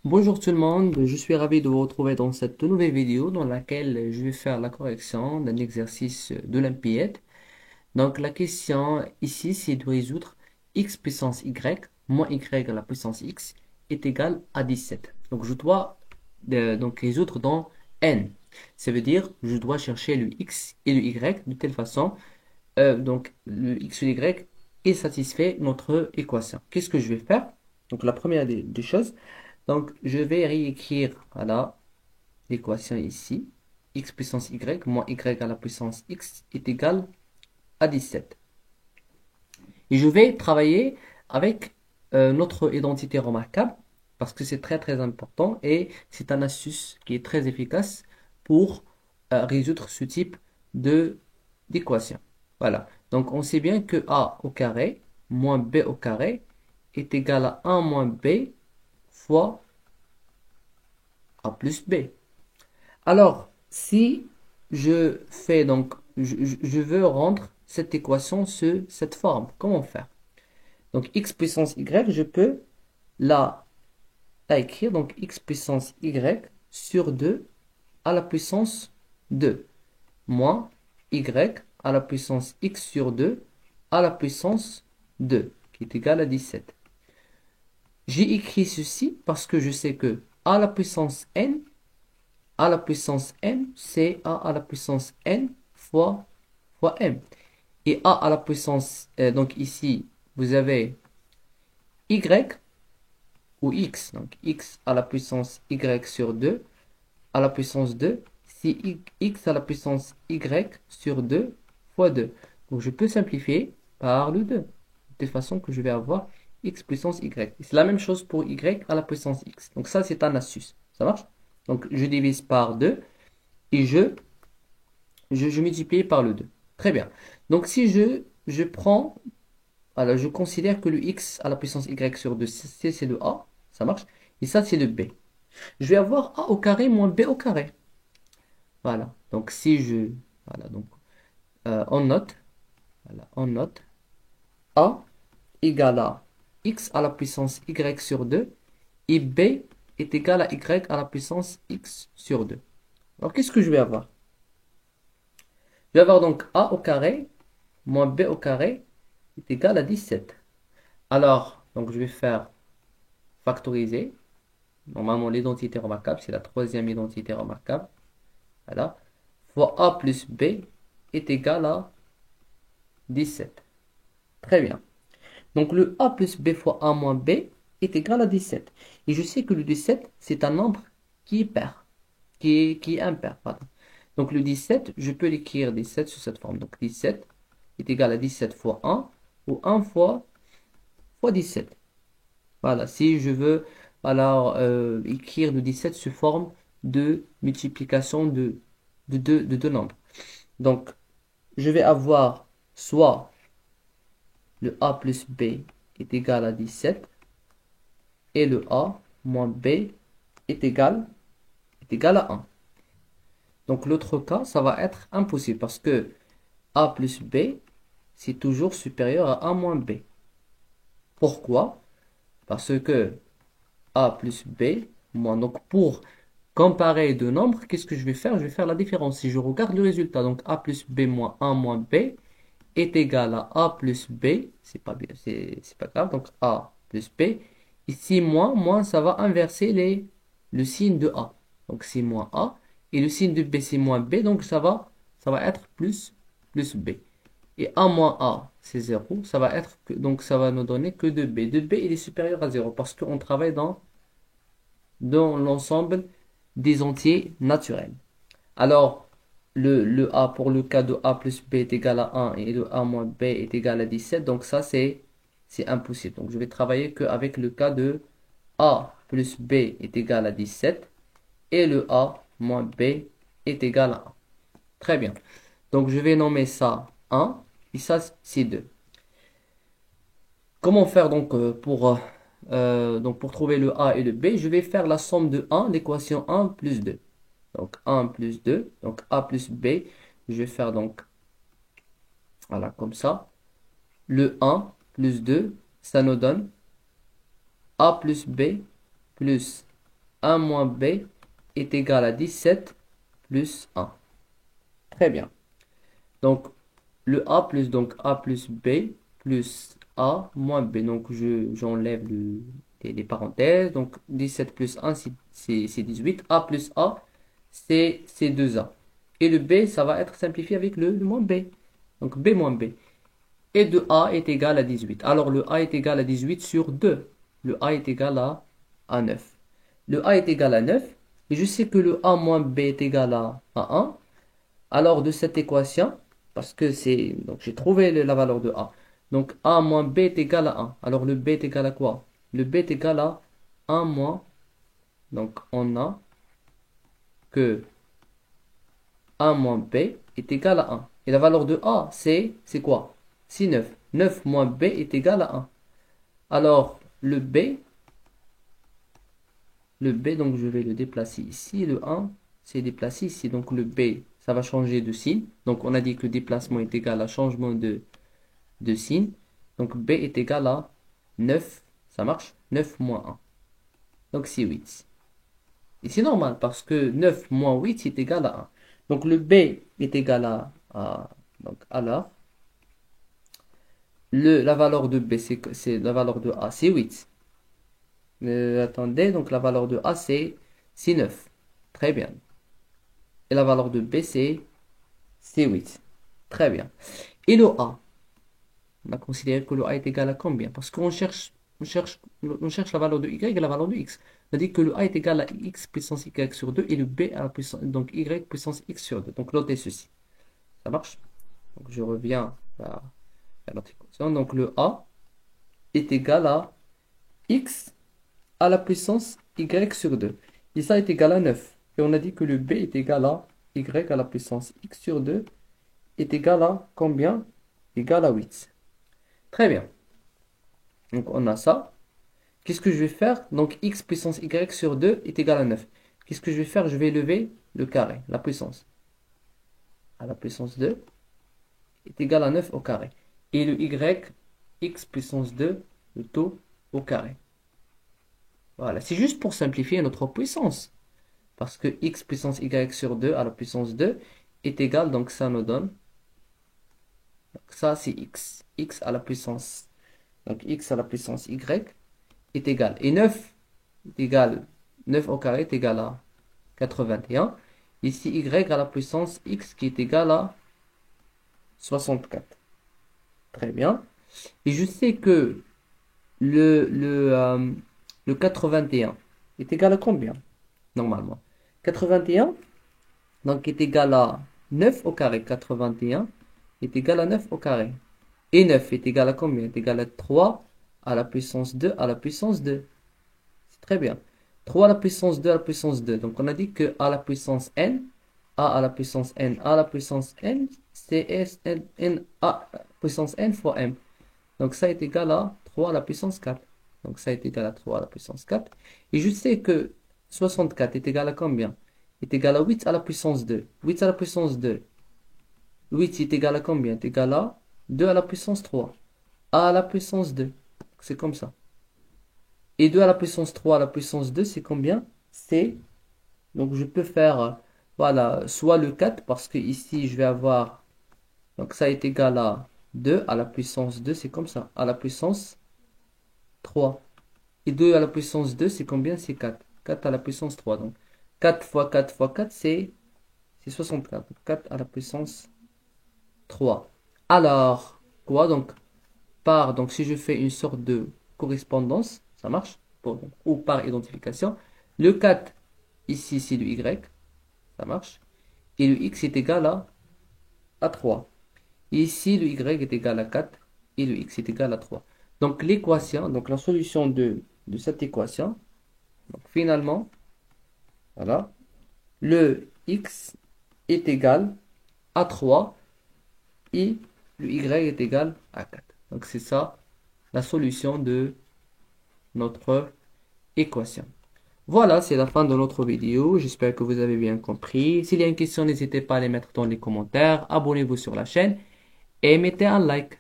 Bonjour tout le monde, je suis ravi de vous retrouver dans cette nouvelle vidéo dans laquelle je vais faire la correction d'un exercice d'Olympiade. Donc la question ici c'est de résoudre x puissance y moins y à la puissance x est égal à 17. Donc je dois donc résoudre dans n. Ça veut dire je dois chercher le x et le y de telle façon donc le x et le y est satisfait notre équation. Qu'est-ce que je vais faire? Donc la première des choses. Donc, je vais réécrire, voilà, l'équation ici. X puissance y moins y à la puissance x est égal à 17. Et je vais travailler avec notre identité remarquable parce que c'est très très important et c'est un astuce qui est très efficace pour résoudre ce type de d'équation. Voilà. Donc, on sait bien que a au carré moins b au carré est égal à 1 moins b fois a plus b. Alors, si je fais donc, je veux rendre cette équation sur cette forme, comment faire? Donc, x puissance y, je peux la, la écrire, donc x puissance y sur 2 à la puissance 2, moins y à la puissance x sur 2 à la puissance 2, qui est égal à 17. J'ai écrit ceci parce que je sais que à la puissance n, a à la puissance n, c'est a à la puissance n fois m. Et a à la puissance, donc ici, vous avez y ou x, donc x à la puissance y sur 2 à la puissance 2, c'est x à la puissance y sur 2 fois 2. Donc je peux simplifier par le 2, de façon que je vais avoir x puissance y. C'est la même chose pour y à la puissance x. Donc ça, c'est un astuce. Ça marche? Donc je divise par 2 et je multiplie par le 2. Très bien. Donc si je prends, alors je considère que le x à la puissance y sur 2, c'est le a, ça marche. Et ça, c'est le b. Je vais avoir a au carré moins b au carré. Voilà. Donc si je, voilà, donc on note, voilà, on note a égale à x à la puissance y sur 2 et b est égal à y à la puissance x sur 2. Alors qu'est-ce que je vais avoir? Je vais avoir donc a au carré moins b au carré est égal à 17. Alors, donc je vais faire factoriser. Normalement, l'identité remarquable, c'est la troisième identité remarquable. Voilà. Fois a plus b est égal à 17. Très bien. Donc le a plus b fois a moins b est égal à 17. Et je sais que le 17, c'est un nombre qui est pair, qui est impair, pardon. Donc le 17, je peux l'écrire 17 sous cette forme. Donc 17 est égal à 17 fois 1 ou 1 fois 17. Voilà, si je veux alors écrire le 17 sous forme de multiplication de deux nombres. Donc, je vais avoir soit le a plus b est égal à 17 et le a moins b est égal à 1. Donc, l'autre cas, ça va être impossible parce que a plus b, c'est toujours supérieur à a moins b. Pourquoi? Parce que a plus b, moins, donc pour comparer deux nombres, qu'est-ce que je vais faire? Je vais faire la différence. Si je regarde le résultat, donc a plus b moins 1 moins b est égal à a plus b, c'est pas grave, donc a plus b. Ici, moins, ça va inverser le signe de a. Donc c'est moins a. Et le signe de b, c'est moins b, donc ça va être plus b. Et a moins a, c'est 0. Ça va être donc ça va nous donner que 2b. 2b, il est supérieur à 0 parce qu'on travaille dans l'ensemble des entiers naturels. Alors, le a pour le cas de a plus b est égal à 1 et le a moins b est égal à 17. Donc ça, c'est impossible. Donc je vais travailler qu'avec le cas de a plus b est égal à 17 et le a moins b est égal à 1. Très bien. Donc je vais nommer ça 1 et ça c'est 2. Comment faire donc pour trouver le a et le b? Je vais faire la somme de 1, l'équation 1 plus 2. Donc 1 plus 2, donc a plus b. Je vais faire donc, voilà, comme ça. Le 1 plus 2, ça nous donne a plus b plus 1 moins B est égal à 17 plus 1. Très bien. Donc, le A plus, donc A plus B plus A moins B. Donc, j'enlève les parenthèses. Donc, 17 plus 1, c'est 18. A plus A, c'est 2A. Et le B, ça va être simplifié avec le moins B. Donc, B moins B. Et de A est égal à 18. Alors, le A est égal à 18 sur 2. Le A est égal à 9. Le A est égal à 9. Et je sais que le A moins B est égal à 1. Alors, de cette équation, parce que c'est... Donc, j'ai trouvé la valeur de A. Donc, A moins B est égal à 1. Alors, le B est égal à quoi? Le B est égal à 1 moins... Donc, on a que 1 moins B est égal à 1. Et la valeur de A, c'est quoi? C'est 9. 9 moins B est égal à 1. Alors, le B, donc je vais le déplacer ici. Le 1, c'est déplacé ici. Donc, le B, ça va changer de signe. Donc, on a dit que le déplacement est égal à changement de signe. Donc, B est égal à 9. Ça marche? 9 moins 1. Donc, c'est 8. Et c'est normal parce que 9 moins 8, c'est égal à 1. Donc, le B est égal donc, alors, la valeur de B, c'est la valeur de A, c'est 8. Attendez, donc la valeur de A, c'est 9. Très bien. Et la valeur de B, c'est 8. Très bien. Et le A, on a considéré que le A est égal à combien? Parce qu'on cherche, on cherche la valeur de Y et la valeur de X. On a dit que le A est égal à X puissance Y sur 2 et le B à la puissance, donc Y puissance X sur 2. Donc notez ceci. Ça marche? Donc je reviens à notre équation. Donc le A est égal à X à la puissance Y sur 2. Et ça est égal à 9. Et on a dit que le B est égal à Y à la puissance X sur 2 est égal à combien? Égal à 8. Très bien. Donc on a ça. Qu'est-ce que je vais faire? Donc X puissance Y sur 2 est égal à 9. Qu'est-ce que je vais faire? Je vais lever le carré, la puissance. À la puissance 2 est égal à 9 au carré. Et le Y, X puissance 2, le tout au carré. Voilà, c'est juste pour simplifier notre puissance. Parce que X puissance Y sur 2 à la puissance 2 est égal, donc ça nous donne, donc ça c'est X. X à la puissance, donc X à la puissance Y est égal. Et 9 est égal, 9 au carré est égal à 81. Ici, Y à la puissance X qui est égal à 64. Très bien. Et je sais que le 81 est égal à combien? Normalement. 81, donc est égal à 9 au carré. 81 est égal à 9 au carré. Et 9 est égal à combien? Est égal à 3 à la puissance 2 à la puissance 2. C'est très bien. 3 à la puissance 2 à la puissance 2. Donc on a dit que à la puissance n, a à la puissance n, a à la puissance n, c'est n a puissance n fois m. Donc ça est égal à 3 à la puissance 4. Donc ça est égal à 3 à la puissance 4. Et je sais que 64 est égal à combien? Est égal à 8 à la puissance 2. 8 à la puissance 2. 8 est égal à combien? Est égal à 2 à la puissance 3. A à la puissance 2. C'est comme ça. Et 2 à la puissance 3 à la puissance 2, c'est combien? C'est... Donc je peux faire, voilà, soit le 4, parce que ici je vais avoir... Donc ça est égal à 2 à la puissance 2, c'est comme ça. À la puissance 3. Et 2 à la puissance 2, c'est combien? C'est 4. 4 à la puissance 3. Donc 4 fois 4 fois 4, c'est 64. 4 à la puissance 3. Alors, quoi? Donc si je fais une sorte de correspondance, ça marche? Ou par identification. Le 4, ici, c'est le Y. Ça marche? Et le X est égal à 3. Ici, le Y est égal à 4 et le X est égal à 3. Donc, l'équation, donc la solution de cette équation, donc finalement, voilà, le X est égal à 3 et le Y est égal à 4. Donc, c'est ça la solution de notre équation. Voilà, c'est la fin de notre vidéo. J'espère que vous avez bien compris. S'il y a une question, n'hésitez pas à les mettre dans les commentaires. Abonnez-vous sur la chaîne et mettez un like.